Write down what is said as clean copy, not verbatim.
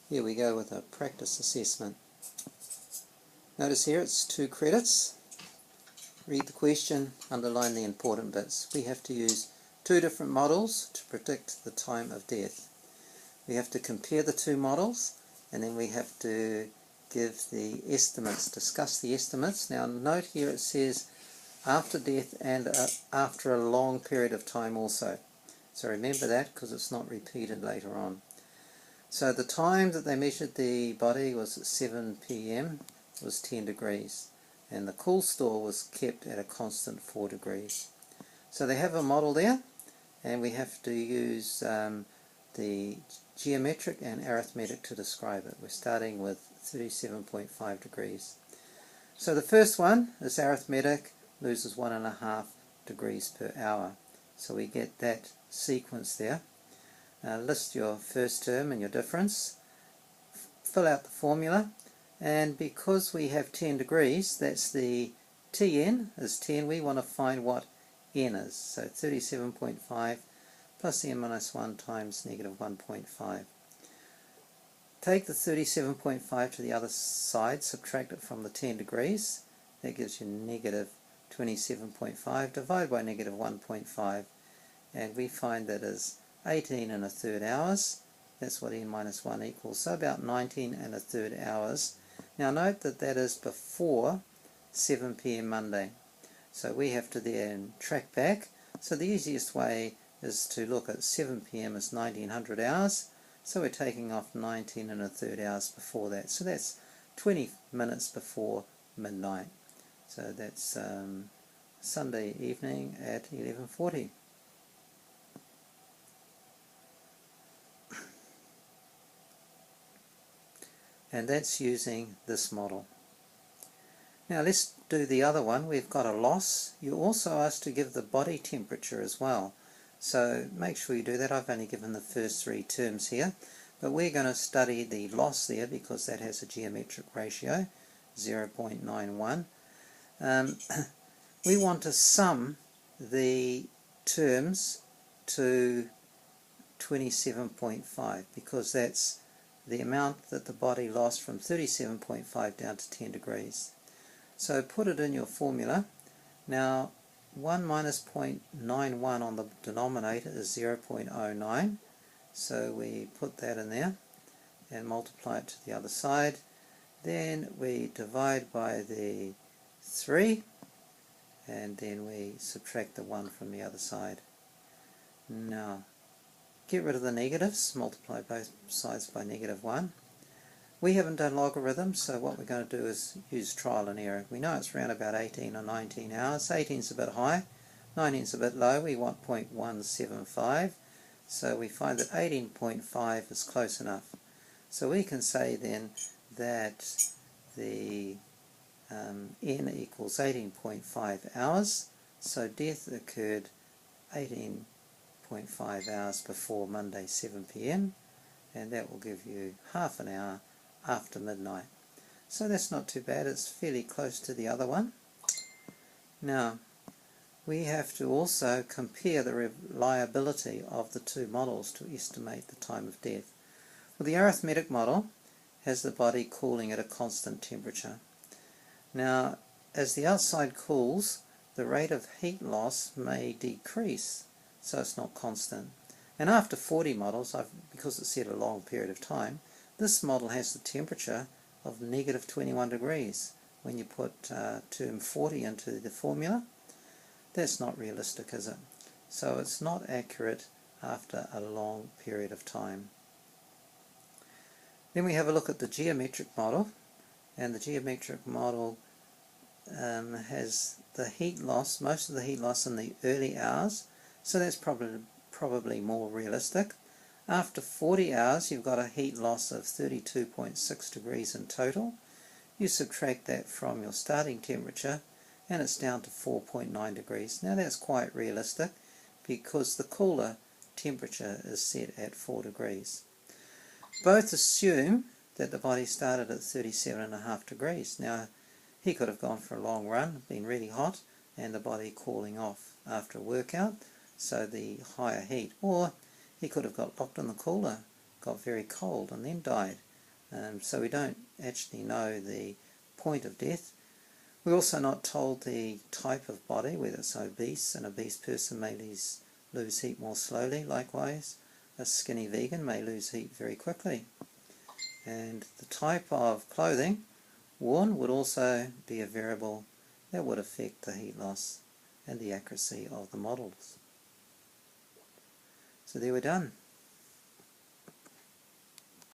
Here we go with a practice assessment. Notice here it's 2 credits. Read the question, underline the important bits. We have to use 2 different models to predict the time of death. We have to compare the 2 models, and then we have to give the estimates, discuss the estimates. Now note here it says after death and after a long period of time also. So remember that because it's not repeated later on. So the time that they measured the body was at 7 p.m. was 10 degrees, and the cool store was kept at a constant 4 degrees. So they have a model there, and we have to use the geometric and arithmetic to describe it. We're starting with 37.5 degrees. So the first one is arithmetic, loses 1.5 degrees per hour. So we get that sequence there. List your first term and your difference, fill out the formula, and because we have 10 degrees, that's the Tn is 10, we want to find what n is. So 37.5 plus n minus 1 times negative 1.5. Take the 37.5 to the other side, subtract it from the 10 degrees, that gives you negative 27.5, divide by negative 1.5, and we find that is 18 1/3 hours. That's what n minus 1 equals, so about 19 1/3 hours. Now note that that is before 7 p.m. Monday. So we have to then track back. So the easiest way is to look at 7 p.m. as 1900 hours. So we're taking off 19 1/3 hours before that. So that's 20 minutes before midnight. So that's Sunday evening at 11:40. And that's using this model. Now let's do the other one. We've got a loss. You're also asked to give the body temperature as well. So make sure you do that. I've only given the first 3 terms here, but we're going to study the loss there because that has a geometric ratio, 0.91. We want to sum the terms to 27.5 because that's the amount that the body lost from 37.5 down to 10 degrees. So put it in your formula. Now 1 minus 0.91 on the denominator is 0.09. So we put that in there and multiply it to the other side. Then we divide by the 3 and then we subtract the 1 from the other side. Now get rid of the negatives, multiply both sides by negative 1. We haven't done logarithms, so what we're going to do is use trial and error. We know it's around about 18 or 19 hours. 18 is a bit high, 19 is a bit low. We want 0.175, so we find that 18.5 is close enough. So we can say then that the n equals 18.5 hours, so death occurred 18.5 hours before Monday 7 p.m. and that will give you half an hour after midnight. So that's not too bad, it's fairly close to the other one. Now we have to also compare the reliability of the 2 models to estimate the time of death. Well, the arithmetic model has the body cooling at a constant temperature. Now as the outside cools, the rate of heat loss may decrease, so it's not constant. And after 40 models, because it said a long period of time, this model has the temperature of negative 21 degrees. When you put term 40 into the formula, that's not realistic, is it? So it's not accurate after a long period of time. Then we have a look at the geometric model, and the geometric model has the heat loss, most of the heat loss in the early hours, so that's probably more realistic. After 40 hours you've got a heat loss of 32.6 degrees in total. You subtract that from your starting temperature and it's down to 4.9 degrees. Now that's quite realistic because the cooler temperature is set at 4 degrees. Both assume that the body started at 37.5 degrees. Now he could have gone for a long run, been really hot, and the body cooling off after a workout, so the higher heat, or he could have got locked in the cooler, got very cold and then died. So we don't actually know the point of death. We're also not told the type of body, whether it's obese. An obese person may lose heat more slowly. Likewise, a skinny vegan may lose heat very quickly. And the type of clothing worn would also be a variable that would affect the heat loss and the accuracy of the models. So there we're done.